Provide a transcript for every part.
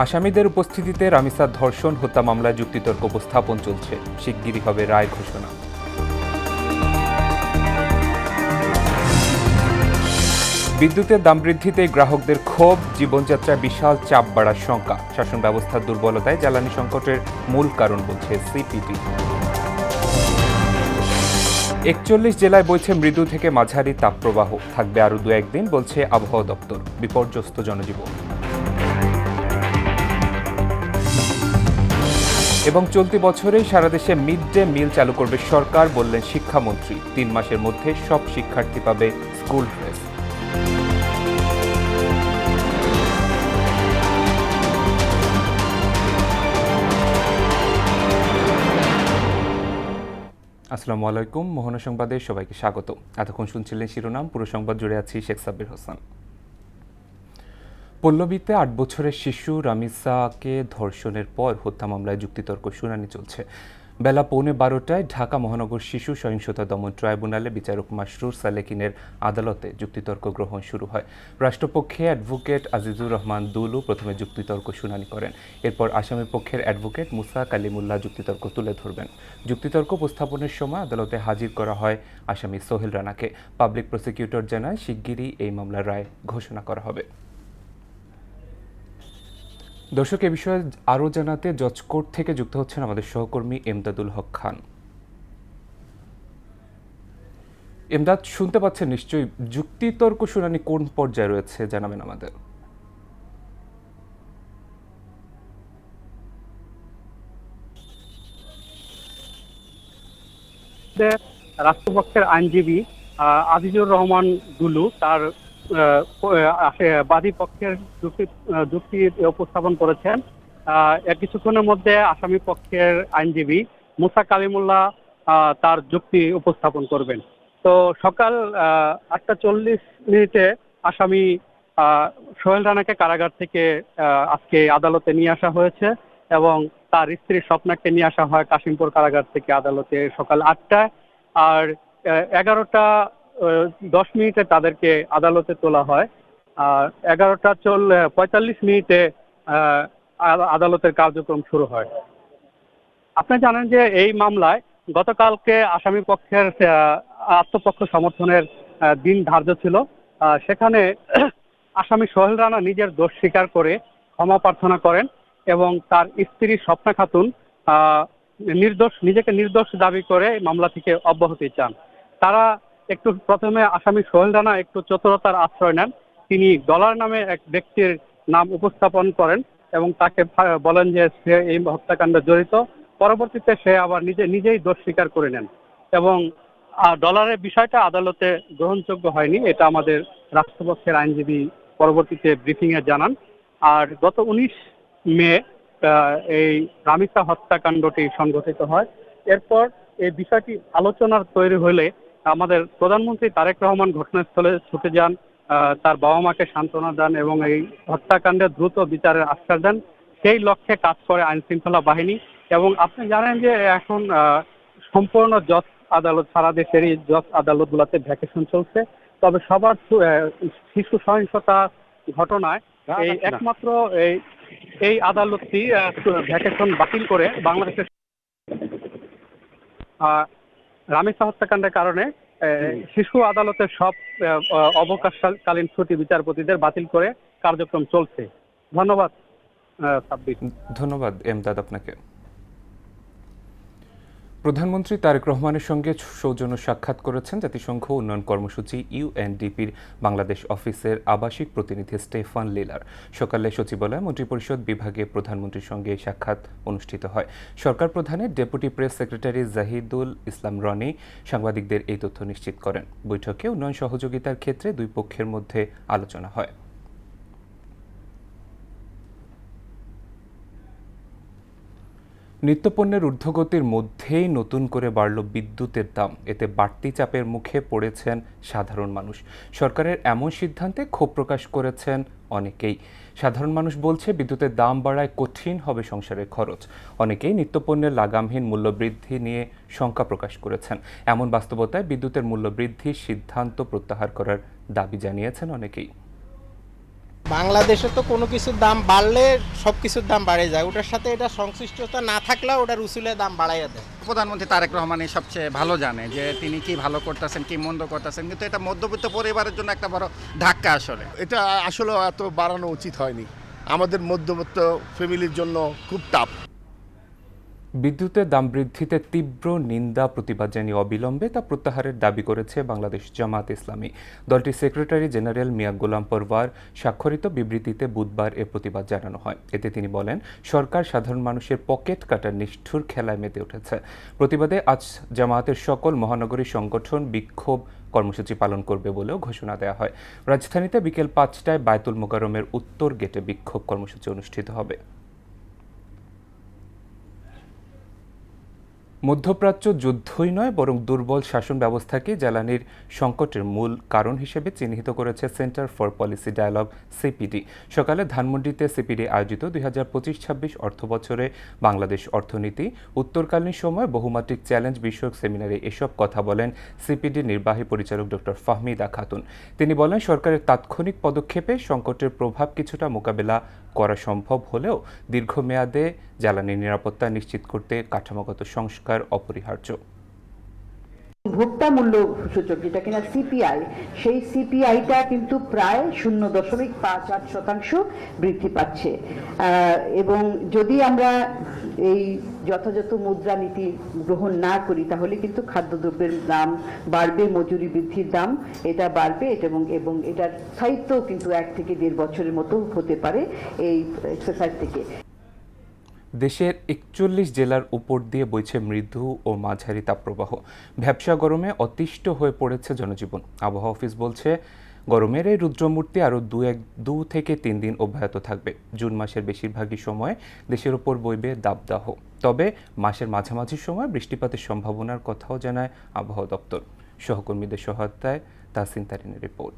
আসামিদের উপস্থিতিতে রামিসার ধর্ষণ হত্যা মামলায় যুক্তিতর্ক উপস্থাপন চলছে। শিগগিরই হবে রায় ঘোষণা। বিদ্যুতের দাম বৃদ্ধিতে গ্রাহকদের ক্ষোভ, জীবনযাত্রায় বিশাল চাপ বাড়ার শঙ্কা। শাসন ব্যবস্থার দুর্বলতায় জ্বালানি সংকটের মূল কারণ বলছে সিপিবি। ৪১ জেলায় বইছে মৃদু থেকে মাঝারি তাপপ্রবাহ, থাকবে আরও ২-১ দিন বলছে আবহাওয়া দপ্তর। বিপর্যস্ত জনজীবন। এবং চলতি বছরেই সারা দেশে মিড ডে মিল চালু করবে সরকার, বললেন শিক্ষামন্ত্রী। ৩ মাসের মধ্যে সব শিক্ষার্থী পাবে স্কুল ড্রেস। আসসালামু আলাইকুম, মোহনা সংবাদে সবাইকে স্বাগত। এতক্ষণ শুনছিলেন শিরোনাম, পুরো সংবাদ জুড়ে আছি শেখ সাব্বির হোসেন। পল্লবীতে ৮ বছরের শিশু রামিসাকে ধর্ষণের পর হত্যা মামলায় যুক্তিতর্ক শুনানি চলছে। বেলা 11:15টায় ঢাকা মহানগর শিশু সহিংসতা দমন ট্রাইব্যুনালে বিচারক মাসরুর সালেকিনের আদালতে যুক্তিতর্ক গ্রহণ শুরু হয়। রাষ্ট্রপক্ষে অ্যাডভোকেট আজিজুর রহমান দুলু প্রথমে যুক্তিতর্ক শুনানি করেন। এরপর আসামি পক্ষের অ্যাডভোকেট মুসা কালিমুল্লাহ যুক্তিতর্ক তুলে ধরবেন। যুক্তিতর্ক উপস্থাপনের সময় আদালতে হাজির করা হয় আসামি সোহেল রানাকে। পাবলিক প্রসিকিউটর জানায়, শিগগিরই এই মামলার রায় ঘোষণা করা হবে। দর্শক, এ বিষয়ে আরও জানাতে জজ কোর্ট থেকে যুক্ত হচ্ছেন আমাদের সহকর্মী এমদাদুল হক খান। এমদাদ, শুনতে পাচ্ছেন নিশ্চয়ই? যুক্তিতর্ক শুনানি কোন পর্যায়ে রয়েছে জানাবেন আমাদের। রাষ্ট্রপক্ষের আইনজীবী আজিজুর রহমান দুলু তার বাদী পক্ষের যুক্তি উপস্থাপন করেছেন। এর কিছুক্ষণের মধ্যে আসামি পক্ষের আইনজীবী মুসা কালিমুল্লাহ তার যুক্তি উপস্থাপন করবেন। তো সকাল 8:40 আসামি সোহেল রানাকে কারাগার থেকে আজকে আদালতে নিয়ে আসা হয়েছে এবং তার স্ত্রী স্বপ্নাকে নিয়ে আসা হয় কাশিমপুর কারাগার থেকে আদালতে সকাল 8টায়। আর 11:10 তাদেরকে আদালতে তোলা হয়। আর 11:45 আদালতের কার্যক্রম শুরু হয়। আপনি জানেন যে এই মামলায় গতকালকে আসামি পক্ষের আত্মপক্ষ সমর্থনের দিন ধার্য ছিল। সেখানে আসামি সোহেল রানা নিজের দোষ স্বীকার করে ক্ষমা প্রার্থনা করেন এবং তার স্ত্রী স্বপ্না খাতুন নিজেকে নির্দোষ দাবি করে মামলা থেকে অব্যাহতি চান। তারা একটু প্রথমে আসামি সোহেল রানা একটু চতুরতার আশ্রয় নেন। তিনি ডলার নামে এক ব্যক্তির নাম উপস্থাপন করেন এবং তাকে বলেন যে সে এই হত্যাকাণ্ডে জড়িত। পরবর্তীতে সে আবার নিজেই দোষ স্বীকার করে নেন এবং ডলারের বিষয়টা আদালতে গ্রহণযোগ্য হয়নি, এটা আমাদের রাষ্ট্রপক্ষের আইনজীবী পরবর্তীতে ব্রিফিংয়ে জানান। আর গত 19 মে এই রামিসা হত্যাকাণ্ডটি সংঘটিত হয়। এরপর এই বিষয়টি আলোচনার তৈরি হলে আমাদের প্রধানমন্ত্রী তারেক রহমান ঘটনাস্থলে ছুটে যান, তার বাবা মাকে সান্ত্বনা দেন এবং এই হত্যাকাণ্ডের দ্রুত বিচারের আশ্বাস দেন। সেই লক্ষ্যে কাজ করে আইন শৃঙ্খলা বাহিনী। এবং আপনি জানেন যে এখন সম্পূর্ণ জজ আদালত, সারা দেশেরই জজ আদালতগুলোতে ভ্যাকেশন চলছে। তবে সবার শিশু সহিংসতা ঘটনায় এই একমাত্র এই আদালতটি ভ্যাকেশন বাতিল করে বাংলাদেশের রামিসা হত্যাকাণ্ডের কারণে শিশু আদালতের সব অবকাশকালীন ছুটি বিচারপতিদের বাতিল করে কার্যক্রম চলছে। ধন্যবাদ সাব্বির। ধন্যবাদ এমদাদ আপনাকে। প্রধানমন্ত্রী তারেক রহমানের সঙ্গে সৌজন্য সাক্ষাৎ করেছেন জাতিসংঘ উন্নয়ন কর্মসূচি ইউএনডিপির বাংলাদেশ অফিসের আবাসিক প্রতিনিধি স্টেফান লিলার। সকালে সচিবালয় মন্ত্রিপরিষদ বিভাগে প্রধানমন্ত্রীর সঙ্গে সাক্ষাৎ অনুষ্ঠিত হয়। সরকার প্রধানের ডেপুটি প্রেস সেক্রেটারি জাহিদুল ইসলাম রনি সাংবাদিকদের এই তথ্য নিশ্চিত করেন। বৈঠকে উন্নয়ন সহযোগিতার ক্ষেত্রে দুই পক্ষের মধ্যে আলোচনা হয়। নিত্যপণ্যের ঊর্ধ্বগতির মধ্যেই নতুন করে বাড়ল বিদ্যুতের দাম। এতে বাড়তি চাপের মুখে পড়েছেন সাধারণ মানুষ। সরকারের এমন সিদ্ধান্তে ক্ষোভ প্রকাশ করেছেন অনেকেই। সাধারণ মানুষ বলছে, বিদ্যুতের দাম বাড়ায় কঠিন হবে সংসারের খরচ। অনেকেই নিত্যপণ্যের লাগামহীন মূল্যবৃদ্ধি নিয়ে শঙ্কা প্রকাশ করেছেন। এমন বাস্তবতায় বিদ্যুতের মূল্য বৃদ্ধির সিদ্ধান্ত প্রত্যাহার করার দাবি জানিয়েছেন অনেকেই। বাংলাদেশে তো কোনো কিছুর দাম বাড়লে সব কিছুর দাম বাড়ে যায়, ওটার সাথে এটা সংশ্লিষ্টতা না থাকলেও ওটার উসুলে দাম বাড়াইয়া দেয়। প্রধানমন্ত্রী তারেক রহমানই সবচেয়ে ভালো জানে যে তিনি কি ভালো করতেছেন কি মন্দ করতেছেন, কিন্তু এটা মধ্যবিত্ত পরিবারের জন্য একটা বড় ধাক্কা আসলে। এটা আসলে এত বাড়ানো উচিত হয়নি, আমাদের মধ্যবিত্ত ফ্যামিলির জন্য খুব টাফ। বিদ্যুতের দাম বৃদ্ধিতে তীব্র নিন্দা প্রতিবাদ জানিয়ে অবিলম্বে তা প্রত্যাহারের দাবি করেছে বাংলাদেশ জামাত ইসলামী। দলটির সেক্রেটারি জেনারেল মিয়া গোলাম পরওয়ার স্বাক্ষরিত বিবৃতিতে বুধবার এ প্রতিবাদ জানানো হয়। এতে তিনি বলেন, সরকার সাধারণ মানুষের পকেট কাটার নিষ্ঠুর খেলায় মেতে উঠেছে। প্রতিবাদে আজ জামায়াতের সকল মহানগরী সংগঠন বিক্ষোভ কর্মসূচি পালন করবে বলেও ঘোষণা দেওয়া হয়। রাজধানীতে বিকেল 5টায় বায়তুল মোকাররমের উত্তর গেটে বিক্ষোভ কর্মসূচি অনুষ্ঠিত হবে। মধ্যপ্রাচ্য যুদ্ধই নয় বরং দুর্বল শাসন ব্যবস্থাকে জ্বালানির সংকটের মূল কারণ হিসেবে চিহ্নিত করেছে Centre for Policy Dialogue CPD. সকালে ধানমন্ডিতে সিপিডি আয়োজিত 2025-26 অর্থবছরে বাংলাদেশ অর্থনীতি উত্তরকালীন সময় বহুমাত্রিক চ্যালেঞ্জ বিষয়ক সেমিনারে এসব কথা বলেন সিপিডি নির্বাহী পরিচালক ডক্টর ফাহমিদা খাতুন। তিনি বলেন, সরকারের তাৎক্ষণিক পদক্ষেপে সংকটের প্রভাব কিছুটা মোকাবেলা করা সম্ভব হলেও দীর্ঘমেয়াদে জ্বালানি নিরাপত্তা নিশ্চিত করতে কাঠামোগত সংস্কার অপরিহার্য। ভোক্তা মূল্য সূচক যেটা কিনা সিপিআই, সেই সিপিআইটা কিন্তু প্রায় 0.58% বৃদ্ধি পাচ্ছে। এবং যদি আমরা এই যথাযথ মুদ্রানীতি গ্রহণ না করি তাহলে কিন্তু খাদ্যদ্রব্যের দাম বাড়বে, মজুরি বৃদ্ধির দাম এটা বাড়বে, এবং এটার স্থায়িত্ব কিন্তু 1 থেকে 1.5 বছরের মতো হতে পারে এই এক্সারসাইজ থেকে। দেশের 41 জেলার উপর দিয়ে বইছে মৃদু ও মাঝারি তাপপ্রবাহ। ভ্যাপসা গরমে অতিষ্ঠ হয়ে পড়েছে জনজীবন। আবহাওয়া অফিস বলছে, গরমের এই রুদ্রমূর্তি আরও 2 থেকে 3 দিন অব্যাহত থাকবে। জুন মাসের বেশিরভাগই সময় দেশের উপর বইবে দাবদাহ। তবে মাসের মাঝামাঝি সময় বৃষ্টিপাতের সম্ভাবনার কথাও জানায় আবহাওয়া দপ্তর। সহকর্মীদের সহায়তায় তাসিন তারিনের রিপোর্ট।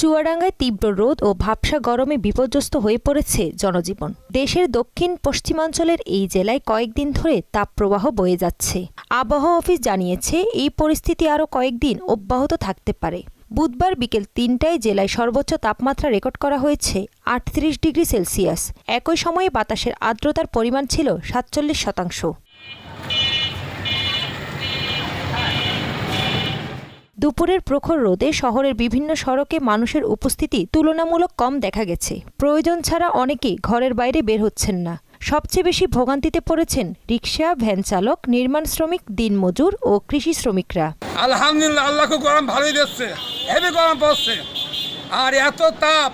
চুয়াডাঙ্গায় তীব্র রোদ ও ভাবসা গরমে বিপর্যস্ত হয়ে পড়েছে জনজীবন। দেশের দক্ষিণ পশ্চিমাঞ্চলের এই জেলায় কয়েকদিন ধরে তাপপ্রবাহ বয়ে যাচ্ছে। আবহাওয়া অফিস জানিয়েছে, এই পরিস্থিতি আরও কয়েকদিন অব্যাহত থাকতে পারে। বুধবার বিকেল 3টায় জেলায় সর্বোচ্চ তাপমাত্রা রেকর্ড করা হয়েছে 38 ডিগ্রি সেলসিয়াস। একই সময়ে বাতাসের আর্দ্রতার পরিমাণ ছিল 47%। দুপুরের প্রখর রোদে শহরের বিভিন্ন সড়কে মানুষের উপস্থিতি তুলনামূলক কম দেখা গেছে। প্রয়োজন ছাড়া অনেকেই ঘরের বাইরে বের হচ্ছেন না। সবচেয়ে বেশি ভোগান্তিতে পড়েছেন রিকশা, ভ্যান চালক, নির্মাণ শ্রমিক, দিনমজুর ও কৃষি শ্রমিকরা। আলহামদুলিল্লাহ, আল্লাহকে গরম ভালোই দিচ্ছে, হেভি গরম পড়ছে, আর এত তাপ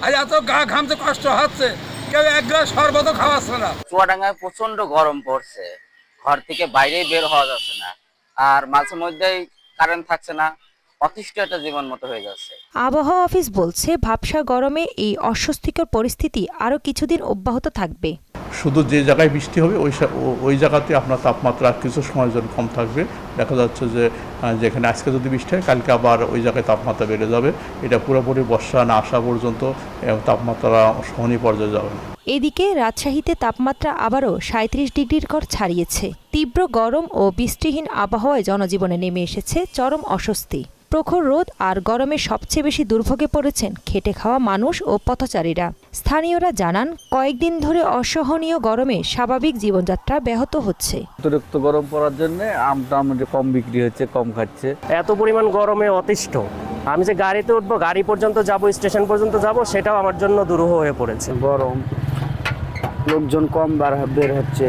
আর এত গা ঘামতে কষ্ট হচ্ছে, কেউ এক গ্লাস শরবত খাওয়াচ্ছে না। চুয়াডাঙ্গায় প্রচন্ড গরম পড়ছে, ঘর থেকে বাইরে বের হওয়া যাচ্ছে না, আর মাঝে মধ্যেই কারেন্ট থাকছে না, অতিষ্ঠ একটা জীবন মতো হয়ে যাচ্ছে। আবহাওয়া অফিস বলছে, ভাবসা গরমে এই অস্বস্তিকর পরিস্থিতি আরও কিছুদিন অব্যাহত থাকবে। শুধু যে জায়গায় বৃষ্টি হবে ওই জায়গাতে আপনার তাপমাত্রা কিছু সময়ের জন্য কম থাকবে। দেখা যাচ্ছে যে যেখানে আজকে যদি বৃষ্টি হয়, কালকে আবার ওই জায়গায় তাপমাত্রা বেড়ে যাবে। এটা পুরোপুরি বর্ষা না আসা পর্যন্ত তাপমাত্রা সহনীয় পর্যায়ে যাবে না। এদিকে রাজশাহীতে তাপমাত্রা আবারও 37 ডিগ্রির ঘর ছাড়িয়েছে। তীব্র গরম ও বৃষ্টিহীন আবহাওয়ায় জনজীবনে নেমে এসেছে চরম অস্বস্তি। প্রখর রোদ আর গরমে সবচেয়ে বেশি দুর্ভোগে পড়েছেন খেটে খাওয়া মানুষ ও পথচারীরা। স্থানীয়রা জানান, কয়েকদিন ধরে অসহনীয় গরমে স্বাভাবিক জীবনযাত্রা ব্যাহত হচ্ছে। অতিরিক্ত গরম পড়ার জন্য আমটা আমাদের কম বিক্রি হচ্ছে, কম খাচ্ছে। এত পরিমাণ গরমে অতিষ্ঠ। আমি যে গাড়িতে উঠবো, গাড়ি পর্যন্ত যাব, স্টেশন পর্যন্ত যাব, সেটাও আমার জন্য দুরূহ হয়ে পড়েছে। গরম, লোকজন কম বের হচ্ছে,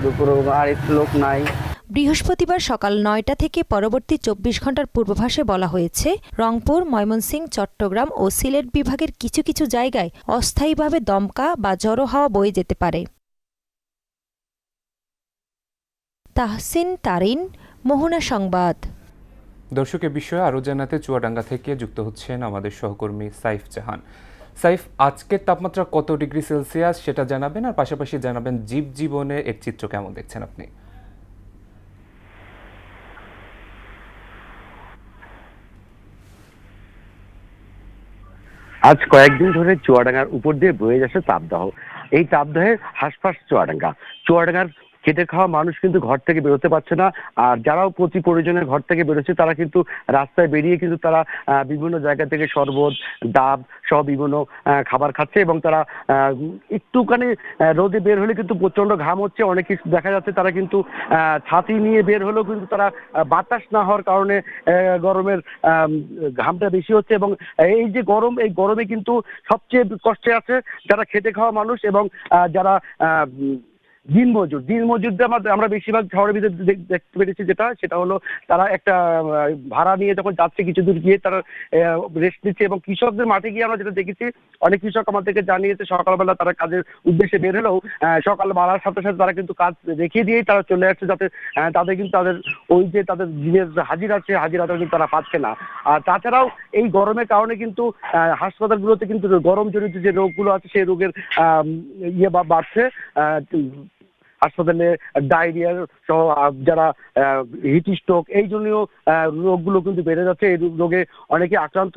দুপুরে গাড়ির লোক নাই। বৃহস্পতিবার সকাল 9টা থেকে পরবর্তী 24 ঘন্টার পূর্বাভাসে বলা হয়েছে, রংপুর, ময়মনসিংহ, চট্টগ্রাম ও সিলেট বিভাগের কিছু কিছু জায়গায় অস্থায়ীভাবে দমকা বা ঝড়ো হাওয়া বয়ে যেতে পারে। তাহসিন তারিন, মোহনা সংবাদ। দর্শক, এ বিষয়ে আরও জানাতে চুয়াডাঙ্গা থেকে যুক্ত হচ্ছেন আমাদের সহকর্মী সাইফ জাহান। সাইফ, আজকের তাপমাত্রা কত ডিগ্রি সেলসিয়াস সেটা জানাবেন, আর পাশাপাশি জানাবেন জীবনে এর চিত্র কেমন দেখছেন আপনি? আজ কয়েকদিন ধরে চুয়াডাঙ্গার উপর দিয়ে বয়ে যাচ্ছে তাপদাহ। এই তাপদাহের হাসফাস চুয়াডাঙ্গার খেটে খাওয়া মানুষ কিন্তু ঘর থেকে বেরোতে পারছে না। আর যারাও প্রতি প্রয়োজনে ঘর থেকে বেরোচ্ছে তারা কিন্তু রাস্তায় বেরিয়ে কিন্তু তারা বিভিন্ন জায়গা থেকে শরবত, ডাব সহ বিভিন্ন খাবার খাচ্ছে এবং তারা একটুখানি রোদে বের হলে কিন্তু প্রচন্ড ঘাম হচ্ছে। অনেকে দেখা যাচ্ছে তারা কিন্তু ছাতি নিয়ে বের হলেও কিন্তু তারা বাতাস না হওয়ার কারণে গরমের ঘামটা বেশি হচ্ছে। এবং এই যে গরম, এই গরমে কিন্তু সবচেয়ে কষ্টে আছে যারা খেটে খাওয়া মানুষ এবং যারা দিনমজুরদের আমরা বেশিরভাগ শহরের ভিতরে দেখতে পেরেছি সেটা হলো তারা একটা ভাড়া নিয়ে যখন যাচ্ছে কিছু দূর গিয়ে তারা রেস্ট নিচ্ছে। এবং কৃষকদের মাঠে গিয়ে আমরা যেটা দেখেছি, অনেক কৃষক আমাদেরকে জানিয়েছে সকালবেলা তারা কাজের উদ্দেশ্যে বের হলেও সকাল বাড়ার সাথে সাথে তারা কিন্তু কাজ রেখে দিয়েই তারা চলে আসছে, যাতে তাদের কিন্তু তাদের ওই যে তাদের দিনের হাজিরা আছে হাজিরাটা কিন্তু তারা পাচ্ছে না। আর তাছাড়াও এই গরমের কারণে কিন্তু হাসপাতালগুলোতে কিন্তু গরম জনিত যে রোগগুলো আছে সেই রোগের বাড়ছে। হাসপাতালে ডায়রিয়া সহ যারা হিট স্ট্রোক এই জন্য রোগগুলো কিন্তু বেড়ে যাচ্ছে। এই রোগে অনেকে আক্রান্ত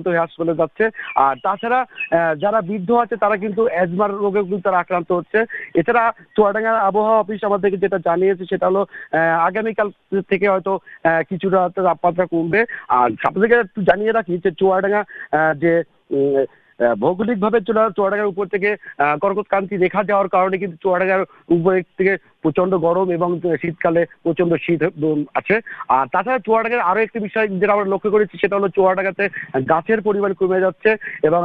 হয়ে হাসপাতালে যাচ্ছে। আর তাছাড়া যারা বৃদ্ধ আছে তারা কিন্তু অ্যাজমার রোগে কিন্তু তারা আক্রান্ত হচ্ছে। এছাড়া চুয়াডাঙ্গা আবহাওয়া অফিস আমাদেরকে যেটা জানিয়েছে সেটা হলো আগামীকাল থেকে হয়তো কিছুটা তাপমাত্রা কমবে। আর আপনাদেরকে একটু জানিয়ে রাখি যে চুয়াডাঙ্গা যে ভৌগোলিকভাবে চুয়াডাঙ্গার উপর থেকে কর্কটক্রান্তি রেখা যাওয়ার কারণে কিন্তু চুয়াডাঙ্গার উপর থেকে প্রচন্ড গরম এবং শীতকালে প্রচন্ড শীত আছে। আর তাছাড়া চুয়াডাঙ্গার আরো একটি বিষয় যেটা আমরা লক্ষ্য করেছি সেটা হলো চুয়াডাঙ্গাতে গাছের পরিমাণ কমে যাচ্ছে এবং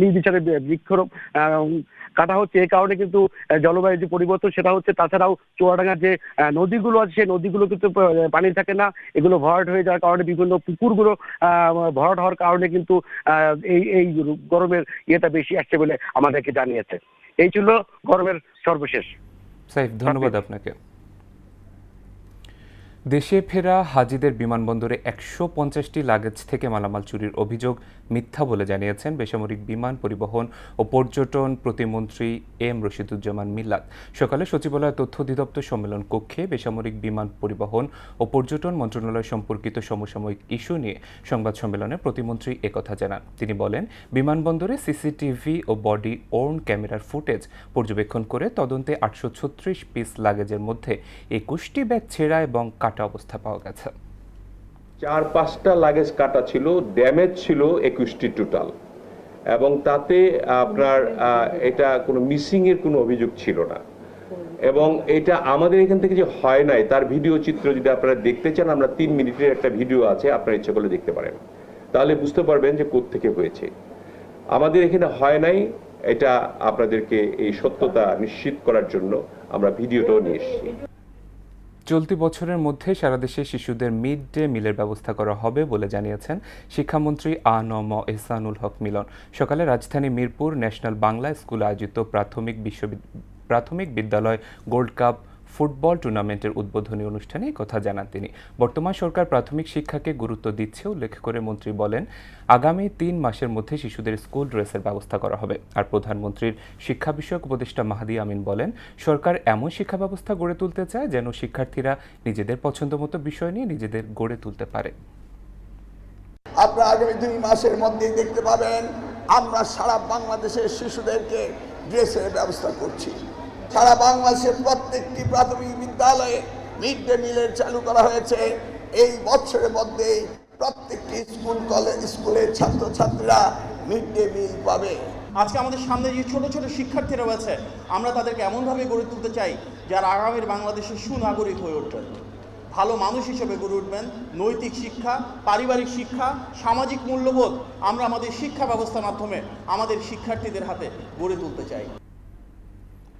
নির্বিচারে বৃক্ষরোপণ কাটা হচ্ছে। এই কারণে কিন্তু জলবায়ুর যে পরিবর্তন সেটা হচ্ছে। তাছাড়াও চুয়াডাঙ্গার যে নদীগুলো আছে সেই নদীগুলো কিন্তু পানি থাকে না, এগুলো ভরাট হয়ে যাওয়ার কারণে বিভিন্ন পুকুরগুলো ভরাট হওয়ার কারণে কিন্তু এই গরমের ইয়েটা বেশি আসছে বলে আমাদেরকে জানিয়েছে। এই ছিল গরমের সর্বশেষ। সাইফ, ধন্যবাদ আপনাকে। দেশে ফেরা হাজিদের বিমানবন্দরে 150টি লাগেজ থেকে মালামাল চুরির অভিযোগ মিথ্যা বলে জানিয়েছেন বেসামরিক বিমান পরিবহন ও পর্যটন প্রতিমন্ত্রী এম রশিদুজ্জামান মিল্লাত। সকালে সচিবালয় তথ্য অধিদপ্তর সম্মেলন কক্ষে বেসামরিক বিমান পরিবহন ও পর্যটন মন্ত্রণালয় সম্পর্কিত সমসাময়িক ইস্যু নিয়ে সংবাদ সম্মেলনে প্রতিমন্ত্রী একথা জানান। তিনি বলেন, বিমানবন্দরে সিসিটিভি ও বডি ওর্ন ক্যামেরার ফুটেজ পর্যবেক্ষণ করে তদন্তে 836 পিস লাগেজের মধ্যে 21টি ব্যাগ ছেঁড়া এবং অবস্থা পাওয়া গেছে। 4-5টা লাগেজ কাটা ছিল, ড্যামেজ ছিল 21টি টোটাল, এবং তাতে আপনার এটা কোনো মিসিং এর কোনো অভিযোগ ছিল না। এবং এটা আমাদের এখান থেকে যে হয় নাই তার ভিডিও চিত্র যদি আপনারা দেখতে চান, আমরা 3 মিনিটের একটা ভিডিও আছে, আপনারা ইচ্ছা করলে দেখতে পারেন, তাহলে বুঝতে পারবেন যে কোত্থেকে হয়েছে। আমাদের এখানে হয় নাই, এটা আপনাদেরকে এই সত্যতা নিশ্চিত করার জন্য আমরা ভিডিওটাও নিয়ে এসেছি। চলতি বছরের মধ্যে সারা দেশে শিশুদের মিড ডে মিলের ব্যবস্থা করা হবে বলে জানিয়েছেন শিক্ষামন্ত্রী আ.ন.ম এহসানুল হক মিলন। সকালে রাজধানী মিরপুর ন্যাশনাল বাংলা স্কুলে আয়োজিত প্রাথমিক বিদ্যালয় গোল্ড কাপ ফুটবল টুর্নামেন্টের উদ্বোধনী অনুষ্ঠানে কথা জানান তিনি। বর্তমান সরকার প্রাথমিক শিক্ষাকে গুরুত্ব দিচ্ছে উল্লেখ করে মন্ত্রী বলেন, আগামী 3 মাসের মধ্যে শিশুদের স্কুল ড্রেসের ব্যবস্থা করা হবে। আর প্রধানমন্ত্রীর শিক্ষা বিষয়ক উপদেষ্টা মাহাদি আমিন বলেন, সরকার এমন শিক্ষা ব্যবস্থা গড়ে তুলতে চায় যেন শিক্ষার্থীরা নিজেদের পছন্দমতো বিষয় নিয়ে নিজেদের গড়ে তুলতে পারে। আপনারা আগামী 2 মাসের মধ্যেই দেখতে পাবেন আমরা সারা বাংলাদেশের শিশুদেরকে ড্রেসের ব্যবস্থা করছি। সারা বাংলাদেশের প্রত্যেকটি প্রাথমিক বিদ্যালয়ে মিড ডে মিলের চালু করা হয়েছে। এই বছরের মধ্যেই প্রত্যেকটি স্কুলের ছাত্রছাত্রীরা মিড ডে মিল পাবে। আজকে আমাদের সামনে যে ছোট ছোট শিক্ষার্থীরা রয়েছে, আমরা তাদেরকে এমনভাবে গড়ে তুলতে চাই যারা আগামীর বাংলাদেশের সুনাগরিক হয়ে উঠবেন, ভালো মানুষ হিসেবে গড়ে উঠবেন। নৈতিক শিক্ষা, পারিবারিক শিক্ষা, সামাজিক মূল্যবোধ আমরা আমাদের শিক্ষা ব্যবস্থার মাধ্যমে আমাদের শিক্ষার্থীদের হাতে গড়ে তুলতে চাই।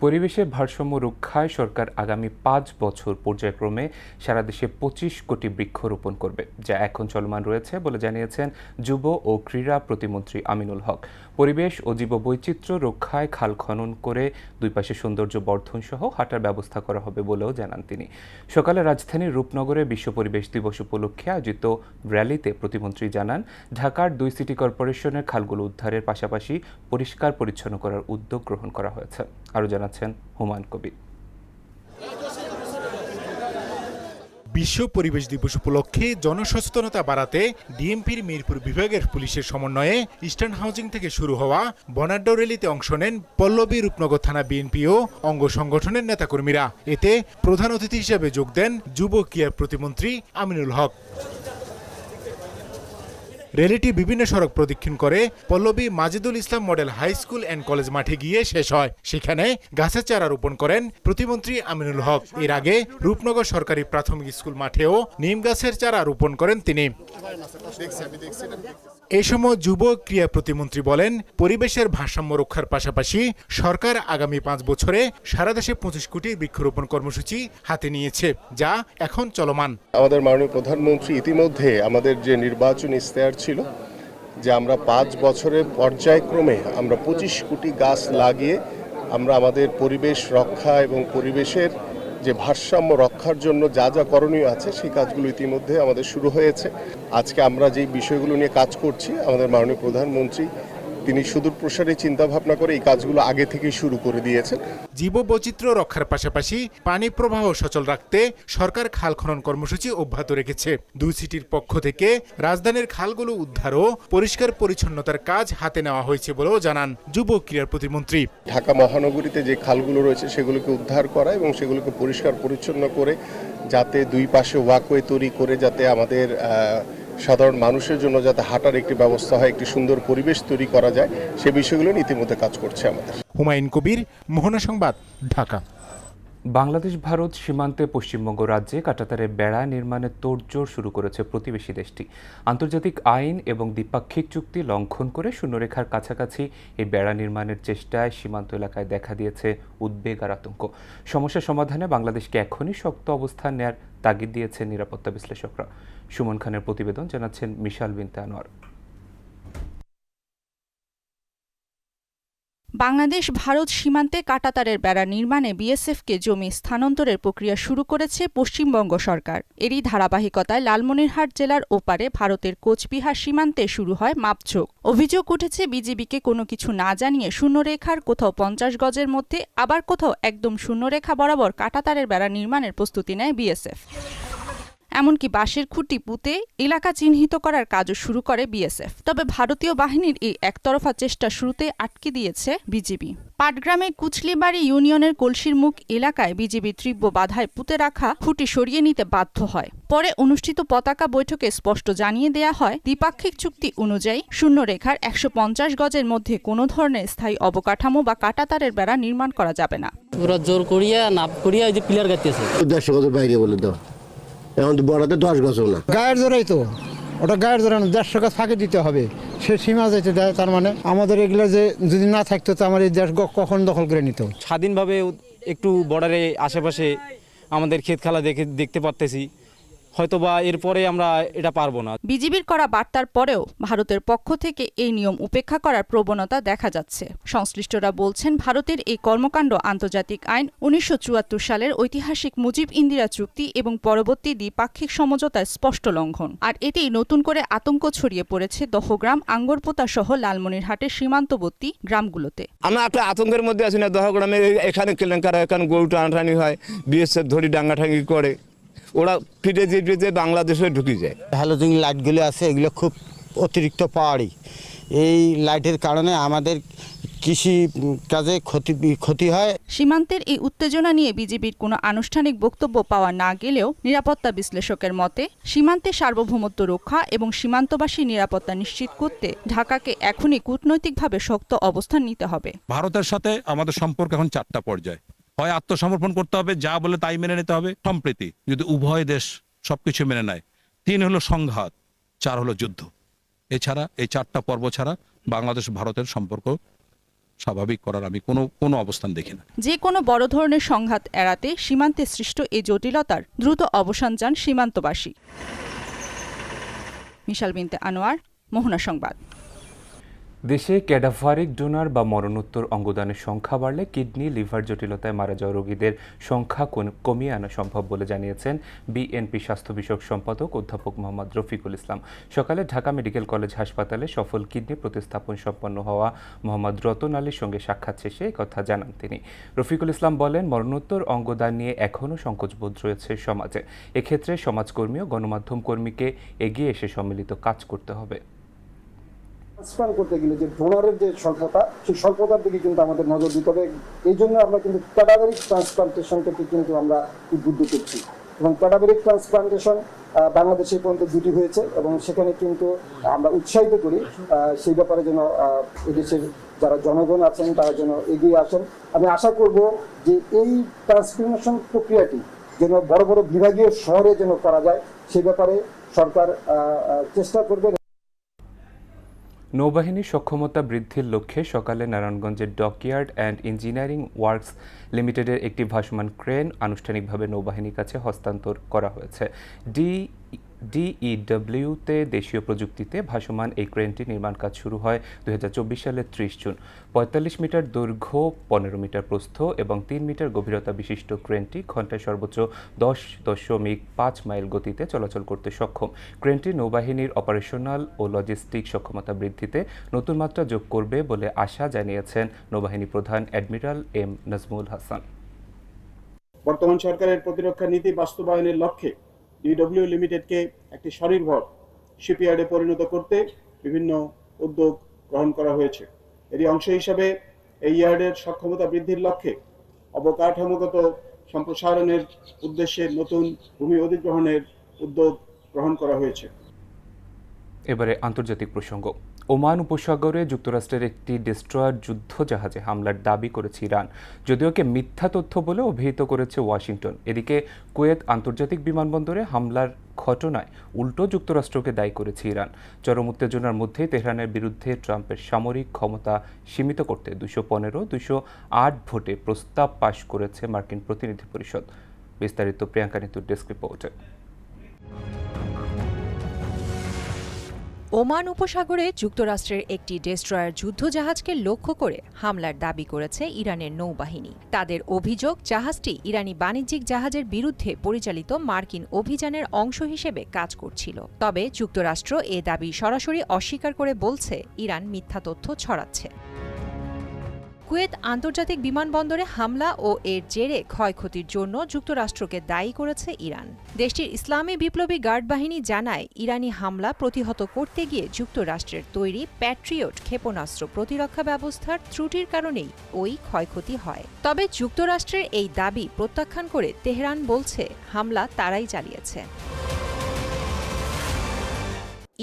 পরিবেশের ভারসাম্য রক্ষায় সরকার আগামী 5 বছর পর্যায়ক্রমে সারা দেশে 25 কোটি বৃক্ষ রোপণ করবে, যা এখন চলমান রয়েছে বলে জানিয়েছেন যুব ও ক্রীড়া প্রতিমন্ত্রী আমিনুল হক। পরিবেশ ও জীববৈচিত্র্য রক্ষায় খাল খনন করে দুই পাশে সৌন্দর্য বর্ধন সহ হাঁটার ব্যবস্থা করা হবে বলেও জানান তিনি। সকালে রাজধানীর রূপনগরে বিশ্ব পরিবেশ দিবস উপলক্ষে আয়োজিত র্যালিতে প্রতিমন্ত্রী জানান, ঢাকার 2 সিটি কর্পোরেশনের খালগুলো উদ্ধারের পাশাপাশি পরিষ্কার পরিচ্ছন্ন করার উদ্যোগ গ্রহণ করা হয়েছে। আরও জানাচ্ছেন হুমায়ুন কবির। বিশ্ব পরিবেশ দিবস উপলক্ষে জনসচেতনতা বাড়াতে ডিএমপির মিরপুর বিভাগের পুলিশের সমন্বয়ে ইস্টার্ন হাউজিং থেকে শুরু হওয়া বর্ণাঢ্য র্যালিতে অংশ নেন পল্লবী রূপনগর থানা বিএনপি ও অঙ্গ সংগঠনের নেতাকর্মীরা। এতে প্রধান অতিথি হিসেবে যোগ দেন যুব ক্রীড়া প্রতিমন্ত্রী আমিনুল হক। র্যালিটি বিভিন্ন সড়ক প্রদক্ষিণ করে Pallabi Majidul Islam model high school and college মাঠে গিয়ে শেষ হয়। সেখানে গাছের চারা রোপণ করেন প্রতিমন্ত্রী আমিনুল হক। এর আগে রূপনগর সরকারি প্রাথমিক স্কুল মাঠেও নিম গাছের চারা রোপণ করেন তিনি। এ সময় যুব ক্রীড়া প্রতিমন্ত্রী বলেন, পরিবেশের ভারসাম্য রক্ষার পাশাপাশি সরকার আগামী 5 বছরে সারা দেশে 25 কোটি বৃক্ষরোপণ কর্মসূচি হাতে নিয়েছে, যা এখন চলমান। আমাদের মাননীয় প্রধানমন্ত্রী ইতিমধ্যে আমাদের যে নির্বাচনী ইশতেহার ছিল যে আমরা 5 বছরের পর্যায়ক্রমে আমরা 25 কোটি গাছ লাগিয়ে আমরা আমাদের পরিবেশ রক্ষা এবং পরিবেশের যে ভারসাম্য রক্ষার জন্য যা যা করণীয় আছে সেই কাজগুলো ইতিমধ্যে আমাদের শুরু হয়েছে। আজকে আমরা যে বিষয়গুলো নিয়ে কাজ করছি, আমাদের মাননীয় প্রধানমন্ত্রী তিনি সুদূর প্রসারী চিন্তা ভাবনা করে এই কাজগুলো আগে থেকেই শুরু করে দিয়েছেন। জীববৈচিত্র্য রক্ষার পাশাপাশি পানি প্রবাহ সচল রাখতে সরকার খাল খনন কর্মসূচি অব্যাহত রেখেছে। 2 সিটির পক্ষ থেকে রাজধানীর খালগুলো উদ্ধার ও পরিষ্কার পরিচ্ছন্নতার কাজ হাতে নেওয়া হয়েছে বলেও জানান যুব ক্রীড়া প্রতিমন্ত্রী। ঢাকা মহানগরীতে যে খালগুলো রয়েছে সেগুলোকে উদ্ধার করা এবং সেগুলোকে পরিষ্কার পরিচ্ছন্ন করে যাতে দুই পাশে ওয়াকওয়ে তৈরি করে যাতে আমাদের সাধারণ মানুষের জন্য যাতে হাঁটার একটি ব্যবস্থা হয়, একটি সুন্দর পরিবেশ তৈরি করা যায়, সে বিষয়গুলো ইতিমধ্যে কাজ করছে আমাদের। হুমায়ুন কবির, মোহনা সংবাদ, ঢাকা। বাংলাদেশ ভারত সীমান্তে পশ্চিমবঙ্গ রাজ্যে কাঁটাতারের বেড়া নির্মাণের তোড়জোড় শুরু করেছে প্রতিবেশী দেশটি। আন্তর্জাতিক আইন এবং দ্বিপাক্ষিক চুক্তি লঙ্ঘন করে শূন্যরেখার কাছাকাছি এই বেড়া নির্মাণের চেষ্টায় সীমান্ত এলাকায় দেখা দিয়েছে উদ্বেগ আর আতঙ্ক। সমস্যা সমাধানে বাংলাদেশকে এখনই শক্ত অবস্থান নেয়ার তাগিদ দিয়েছেন নিরাপত্তা বিশ্লেষকরা। সুমন খানের প্রতিবেদন, জানাচ্ছেন মিশাল বিনতে আনোয়ার। বাংলাদেশ ভারত সীমান্তে কাঁটাতারের বেড়া নির্মাণে বিএসএফকে জমি স্থানান্তরের প্রক্রিয়া শুরু করেছে পশ্চিমবঙ্গ সরকার। এরই ধারাবাহিকতায় লালমনিরহাট জেলার ওপারে ভারতের কোচবিহার সীমান্তে শুরু হয় মাপঝোঁক। অভিযোগ উঠেছে বিজিবিকে কোনো কিছু না জানিয়ে শূন্যরেখার কোথাও 50 গজের মধ্যে, আবার কোথাও একদম শূন্যরেখা বরাবর কাঁটাতারের বেড়া নির্মাণের প্রস্তুতি নেয় বিএসএফ। এমনকি বাঁশের খুঁটি পুঁতে এলাকা চিহ্নিত করার কাজও শুরু করে বিএসএফ। তবে ভারতীয় বাহিনীর এই একতরফা চেষ্টা শুরুতে আটকে দিয়েছে বিজিবি। পাটগ্রামে কুচলিবাড়ি ইউনিয়নের কলসির মুখ এলাকায় বিজিবি তীব্র বাধায় পুঁতে রাখা খুঁটি সরিয়ে নিতে বাধ্য হয়। পরে অনুষ্ঠিত পতাকা বৈঠকে স্পষ্ট জানিয়ে দেয়া হয়, দ্বিপাক্ষিক চুক্তি অনুযায়ী শূন্যরেখার 150 গজের মধ্যে কোনো ধরনের স্থায়ী অবকাঠামো বা কাঁটাতারের বেড়া নির্মাণ করা যাবে না। পুরো জোর করিয়া নাপ করিয়া ওই যে পিলার গাইতেছে 150 গজের বাইরে বলে দাও, এখন তো বড়াতে 10 গজও না। গায়ের জোরাই তো ওটা, গায়ের জোরা না, 150 গজ ফাঁকি দিতে হবে, সে সীমা যেতে দেয়। তার মানে আমাদের এগুলো যে যদি না থাকতো তো আমার এই দেশ কখন দখল করে নিত। স্বাধীনভাবে একটু বর্ডারে আশেপাশে আমাদের ক্ষেত খালা দেখতে পারতেছি, হয়তোবা এরপরে আমরা এটা পারবো না। বিজিবির করা বার্তার পরেও ভারতের পক্ষ থেকে এই নিয়ম উপেক্ষা করার প্রবণতা দেখা যাচ্ছে। সংশ্লিষ্টরা বলছেন, ভারতের এই কর্মকাণ্ড আন্তর্জাতিক আইন, 1974 সালের ঐতিহাসিক মুজিব ইন্দিরা চুক্তি এবং পরবর্তী দ্বিপাক্ষিক সমঝোতার স্পষ্ট লঙ্ঘন। আর এতেই নতুন করে আতঙ্ক ছড়িয়ে পড়েছে দহগ্রাম, আঙ্গরপোতা সহ লালমনিরহাটের সীমান্তবর্তী গ্রামগুলোতে। আমরা একটা আতঙ্কের মধ্যে আছি না। দহগ্রামে এখানে কেলেঙ্কারা, এখানে গরু টানাটানি হয়, বিএসএফ ধরি ডাঙ্গাটাঙ্গি করে, ওরা ফিরে যেতে বাংলাদেশে ঢুকে যায়। হ্যালোজিং লাইটগুলো আছে, এগুলো খুব অতিরিক্ত পাওয়ারি। এই লাইটের কারণে আমাদের কৃষি কাজে ক্ষতি হয়। সীমান্তের এই উত্তেজনা নিয়ে বিজিবির কোনো আনুষ্ঠানিক বক্তব্য পাওয়া না গেলেও নিরাপত্তা বিশ্লেষকের মতে, সীমান্তে সার্বভৌমত্ব রক্ষা এবং সীমান্তবাসী নিরাপত্তা নিশ্চিত করতে ঢাকাকে এখনই কূটনৈতিকভাবে শক্ত অবস্থান নিতে হবে। ভারতের সাথে আমাদের সম্পর্ক এখন 4টা পর্যায়। হয় আত্মসমর্পণ করতে হবে, যা বলে তাই মেনে নিতে হবে, সম্প্রীতি যদি উভয় দেশ সবকিছু মেনে নেয়, 3 হলো সংঘাত, 4 হলো যুদ্ধ। এছাড়া এই 4টা পর্ব ছাড়া বাংলাদেশ ভারতের সম্পর্ক স্বাভাবিক করার আমি কোনো অবস্থান দেখি না। যে কোনো বড় ধরনের সংঘাত এড়াতে সীমান্তে সৃষ্ট এই জটিলতার দ্রুত অবসান চান সীমান্তবাসী। মিশাল বিনতে আনোয়ার, মোহনা সংবাদ। দেশে ক্যাডাভারিক ডোনার বা মরণোত্তর অঙ্গদানের সংখ্যা বাড়লে কিডনি লিভার জটিলতায় মারা যাওয়া রোগীদের সংখ্যা কমিয়ে আনা সম্ভব বলে জানিয়েছেন বিএনপি স্বাস্থ্য বিষয়ক সম্পাদক অধ্যাপক মোহাম্মদ রফিকুল ইসলাম। সকালে ঢাকা মেডিকেল কলেজ হাসপাতালে সফল কিডনি প্রতিস্থাপন সম্পন্ন হওয়া মোহাম্মদ রতন আলীর সঙ্গে সাক্ষাৎ শেষে একথা জানান তিনি। রফিকুল ইসলাম বলেন, মরণোত্তর অঙ্গদান নিয়ে এখনও সংকোচবোধ রয়েছে সমাজে। এক্ষেত্রে সমাজকর্মী ও গণমাধ্যম কর্মীকে এগিয়ে এসে সম্মিলিত কাজ করতে হবে। ট্রান্সপ্লান্ট করতে গেলে যে ডোনারের যে স্বল্পতা, সেই স্বল্পতার দিকে কিন্তু আমাদের নজর দিতে হবে। এই জন্য আমরা কিন্তু ক্যাডাভারিক ট্রান্সপ্লান্টেশন থেকে কিন্তু আমরা উদ্বুদ্ধ করছি এবং ক্যাডাভারিক ট্রান্সপ্লান্টেশন বাংলাদেশে পর্যন্ত 2টি হয়েছে এবং সেখানে কিন্তু আমরা উৎসাহিত করি সেই ব্যাপারে যেন এদেশের যারা জনগণ আছেন তারা যেন এগিয়ে আসেন। আমি আশা করব যে এই ট্রান্সপ্লান্টেশন প্রক্রিয়াটি যেন বড় বড় বিভাগীয় শহরে যেন করা যায়, সেই ব্যাপারে সরকার চেষ্টা করবে। নৌবাহিনীর সক্ষমতা বৃদ্ধির লক্ষ্যে সকালে নারায়ণগঞ্জের ডকইয়ার্ড অ্যান্ড ইঞ্জিনিয়ারিং ওয়ার্কস লিমিটেডের একটি ভাসমান ক্রেন আনুষ্ঠানিকভাবে নৌবাহিনীর কাছে হস্তান্তর করা হয়েছে। ডিইডব্লিউতে দেশীয় প্রযুক্তিতে ভাসমান এই ক্রেনটি নির্মাণ কাজ শুরু হয় 2024 সালের 30 জুন। 45 মিটার দৈর্ঘ্য, 15 মিটার প্রস্থ এবং 3 মিটার গভীরতা বিশিষ্ট ক্রেনটি ঘন্টায় সর্বোচ্চ 10.5 মাইল গতিতে চলাচল করতে সক্ষম। ক্রেনটি নৌবাহিনীর অপারেশনাল ও লজিস্টিক সক্ষমতা বৃদ্ধিতে নতুন মাত্রা যোগ করবে বলে আশা জানিয়েছেন নৌবাহিনী প্রধান অ্যাডমিরাল এম নাজমুল হাসান। বর্তমান সরকারের প্রতিরক্ষা নীতি বাস্তবায়নের লক্ষ্যে ডিডব্লিউ লিমিটেডকে একটি স্বনির্ভর শিপইয়ার্ডে পরিণত করতে বিভিন্ন উদ্যোগ গ্রহণ করা হয়েছে। এরই অংশ হিসাবে এই ইয়ার্ডের সক্ষমতা বৃদ্ধির লক্ষ্যে অবকাঠামোগত সম্প্রসারণের উদ্দেশ্যে নতুন ভূমি অধিগ্রহণের উদ্যোগ গ্রহণ করা হয়েছে। এবারে আন্তর্জাতিক প্রসঙ্গ। ওমান উপসাগরে যুক্তরাষ্ট্রের একটি ডেস্ট্রয়ার যুদ্ধ জাহাজে হামলার দাবি করেছে ইরান, যদিও কে মিথ্যা তথ্য বলে অভিহিত করেছে ওয়াশিংটন। এদিকে কুয়েত আন্তর্জাতিক বিমানবন্দরে হামলার ঘটনায় উল্টো যুক্তরাষ্ট্রকে দায়ী করেছে ইরান। চরম উত্তেজনার মধ্যেই তেহরানের বিরুদ্ধে ট্রাম্পের সামরিক ক্ষমতা সীমিত করতে 215-208 ভোটে প্রস্তাব পাশ করেছে মার্কিন প্রতিনিধি পরিষদ। বিস্তারিত প্রিয়াঙ্কা নিতুর ডেস্ক রিপোর্টে। ওমান উপসাগরে যুক্তরাষ্ট্রের একটি ডেস্ট্রয়ার যুদ্ধজাহাজকে লক্ষ্য করে হামলার দাবি করেছে ইরানের নৌবাহিনী। তাদের অভিযোগ, জাহাজটি ইরানি বাণিজ্যিক জাহাজের বিরুদ্ধে পরিচালিত মার্কিন অভিযানের অংশ হিসেবে কাজ করছিল। তবে যুক্তরাষ্ট্র এ দাবি সরাসরি অস্বীকার করে বলছে ইরান মিথ্যা তথ্য ছড়াচ্ছে। কুয়েত আন্তর্জাতিক বিমানবন্দরে হামলা ও এর জেরে ক্ষয়ক্ষতির জন্য যুক্তরাষ্ট্রকে দায়ী করেছে ইরান। দেশটির ইসলামী বিপ্লবী গার্ড বাহিনী জানায়, ইরানি হামলা প্রতিহত করতে গিয়ে যুক্তরাষ্ট্রের তৈরি প্যাট্রিয়ট ক্ষেপণাস্ত্র প্রতিরক্ষা ব্যবস্থার ত্রুটির কারণেই ওই ক্ষয়ক্ষতি হয়। তবে যুক্তরাষ্ট্রের এই দাবি প্রত্যাখ্যান করে তেহরান বলছে হামলা তারাই চালিয়েছে।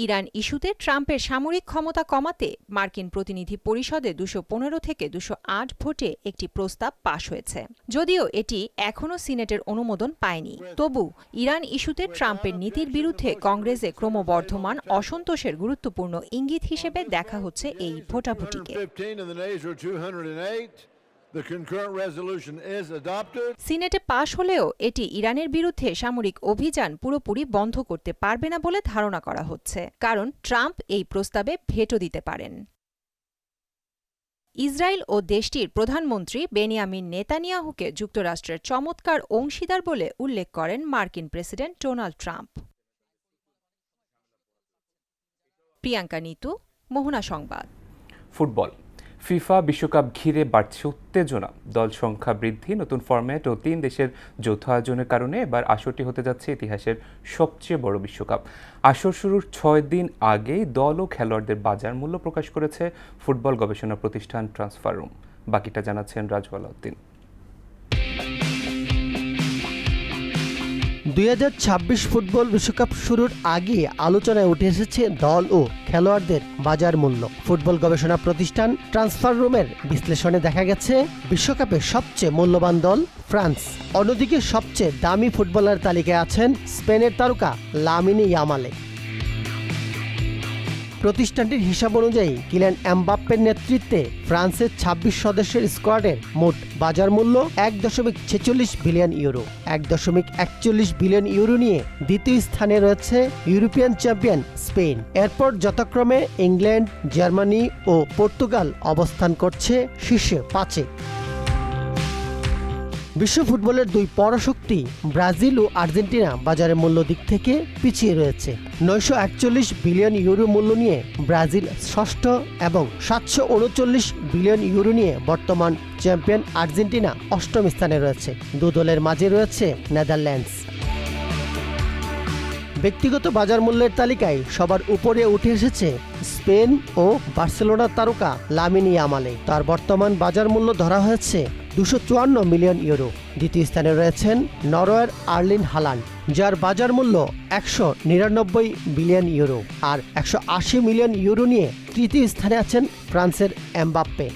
ইরান ইস্যুতে ট্রাম্পের সামরিক ক্ষমতা কমাতে মার্কিন প্রতিনিধি পরিষদে 215 থেকে 208 ভোটে একটি প্রস্তাব পাশ হয়েছে। যদিও এটি এখনও সিনেটের অনুমোদন পায়নি, তবু ইরান ইস্যুতে ট্রাম্পের নীতির বিরুদ্ধে কংগ্রেসে ক্রমবর্ধমান অসন্তোষের গুরুত্বপূর্ণ ইঙ্গিত হিসেবে দেখা হচ্ছে এই ভোটাভুটিকে। সিনেটে পাশ হলেও এটি ইরানের বিরুদ্ধে সামরিক অভিযান পুরোপুরি বন্ধ করতে পারবে না বলে ধারণা করা হচ্ছে, কারণ ট্রাম্প এই প্রস্তাবে ভেটো দিতে পারেন। ইসরায়েল ও দেশটির প্রধানমন্ত্রী বেনিয়ামিন নেতানিয়াহুকে যুক্তরাষ্ট্রের চমৎকার অংশীদার বলে উল্লেখ করেন মার্কিন president Donald Trump. Priyanka Nitu, Mohona সংবাদ। ফুটবল। ফিফা বিশ্বকাপ ঘিরে বাড়ছে উত্তেজনা। দল সংখ্যা বৃদ্ধি, নতুন ফরম্যাট ও 3 দেশের যৌথ আয়োজনের কারণে এবার আসরটি হতে যাচ্ছে ইতিহাসের সবচেয়ে বড় বিশ্বকাপ। আসর শুরুর 6 দিন আগেই দল ও খেলোয়াড়দের বাজার মূল্য প্রকাশ করেছে ফুটবল গবেষণা প্রতিষ্ঠান ট্রান্সফার রুম। বাকিটা জানাচ্ছেন রাজওয়াল উদ্দিন। 2026 ফুটবল বিশ্বকাপ শুরুর আগে আলোচনায় উঠে এসেছে দল ও খেলোয়াড়দের বাজার মূল্য। ফুটবল গবেষণা প্রতিষ্ঠান ট্রান্সফার রুমের বিশ্লেষণে দেখা গেছে, বিশ্বকাপে সবচেয়ে মূল্যবান দল ফ্রান্স। অন্যদিকে সবচেয়ে দামি ফুটবলার তালিকায় আছেন স্পেনের তারকা লামিনে ইয়ামালে। প্রতিষ্ঠানটির হিসাব অনুযায়ী কিলিয়ান এমবাপ্পের নেতৃত্বে ফ্রান্সের ২৬ সদস্যের স্কোয়াডের মোট বাজার মূল্য ১.৪৬ বিলিয়ন ইউরো। ১.৪১ বিলিয়ন ইউরো নিয়ে দ্বিতীয় স্থানে রয়েছে ইউরোপিয়ান চ্যাম্পিয়ন স্পেন। এরপর যথাক্রমে ইংল্যান্ড, জার্মানি ও পর্তুগাল অবস্থান করছে শীর্ষে ৫-এ। বিশ্ব ফুটবলের দুই পরাশক্তি ব্রাজিল ও আর্জেন্টিনা বাজারের মূল্য দিক থেকে পিছিয়ে রয়েছে। ৯৪১ বিলিয়ন ইউরো মূল্য নিয়ে ব্রাজিল ষষ্ঠ এবং ৭৩৯ বিলিয়ন ইউরো নিয়ে বর্তমান চ্যাম্পিয়ন আর্জেন্টিনা অষ্টম স্থানে রয়েছে। দু দলের মাঝে রয়েছে নেদারল্যান্ডস। ব্যক্তিগত বাজার মূল্যের তালিকায় সবার উপরে উঠে এসেছে স্পেন ও বার্সেলোনার তারকা লামিন ইয়ামালে। তার বর্তমান বাজার মূল্য ধরা হয়েছে ২৫৪ মিলিয়ন ইউরো। দ্বিতীয় স্থানে রয়েছেন নরওয়ের আর্লিন হালান্ড, যার বাজার মূল্য ১৯৯ বিলিয়ন ইউরো, আর ১৮০ মিলিয়ন ইউরো নিয়ে তৃতীয় স্থানে আছেন ফ্রান্সের এমবাপ্পে।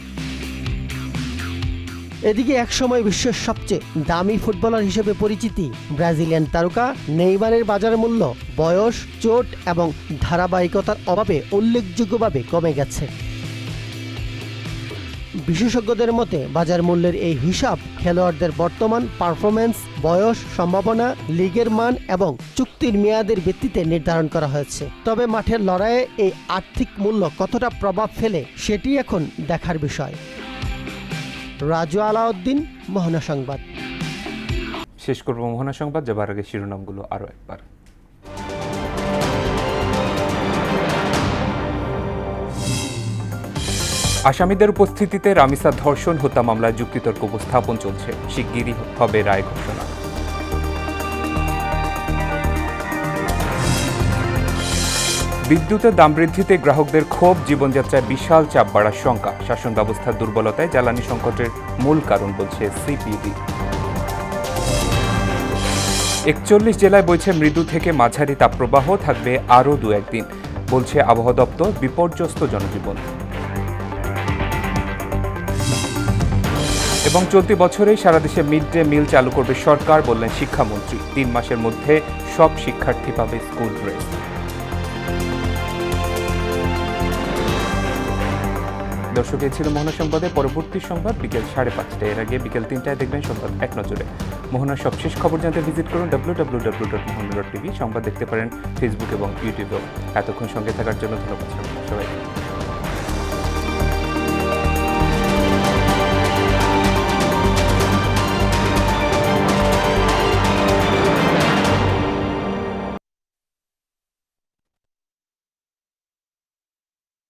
এদিকে একসময় বিশ্বের সবচেয়ে দামি ফুটবলার হিসেবে পরিচিতি ব্রাজিলিয়ান তারকা নেইমারের বাজার মূল্য বয়স, চোট এবং ধারাবাহিকতার অভাবে উল্লেখযোগ্যভাবে কমে গেছে। বিশেষজ্ঞদের মতে বাজার মূল্যের এই হিসাব খেলোয়াড়দের বর্তমান পারফরম্যান্স, বয়স, সম্ভাবনা, লিগের মান এবং চুক্তির মেয়াদের ভিত্তিতে নির্ধারণ করা হয়েছে। তবে মাঠের লড়াইয়ে এই আর্থিক মূল্য কতটা প্রভাব ফেলে সেটি এখন দেখার বিষয়। রাজু আলাউদ্দিন, মোহনা সংবাদ। শেষ করব মোহনা সংবাদ, যাবার আগে শিরোনামগুলো আরও একবার। আসামিদের উপস্থিতিতে রামিসা ধর্ষণ হত্যা মামলায় যুক্তিতর্ক উপস্থাপন চলছে, শিগগিরই হবে রায় ঘোষণা। বিদ্যুতের দাম বৃদ্ধিতে গ্রাহকদের ক্ষোভ, জীবনযাত্রায় বিশাল চাপ বাড়ার শঙ্কা, শাসন ব্যবস্থার দুর্বলতায় জ্বালানি সংকটের মূল কারণ বলছে সিপিডি। ৪১ জেলায় বইছে মৃদু থেকে মাঝারি তাপপ্রবাহ, থাকবে আরও ২-১ দিন, বলছে আবহাওয়া দপ্তর। বিপর্যস্ত জনজীবন। এবং চলতি বছরেই সারা দেশে মিড ডে মিল চালু করবে সরকার, বললেন শিক্ষামন্ত্রী। ৩ মাসের মধ্যে সব শিক্ষার্থী পাবে স্কুল ড্রেস। দর্শক, এই ছিল মোহনা সংবাদে। পরবর্তী সংবাদ বিকেল 5:30। এর আগে বিকেল 3টায় দেখবেন সংবাদ এক নজরে। মোহনার সবশেষ খবর জানতে ভিজিট করুন www.mohana.tv। সংবাদ দেখতে পারেন ফেসবুক এবং ইউটিউবেও। এতক্ষণ সঙ্গে থাকার জন্য ধন্যবাদ সবাইকে।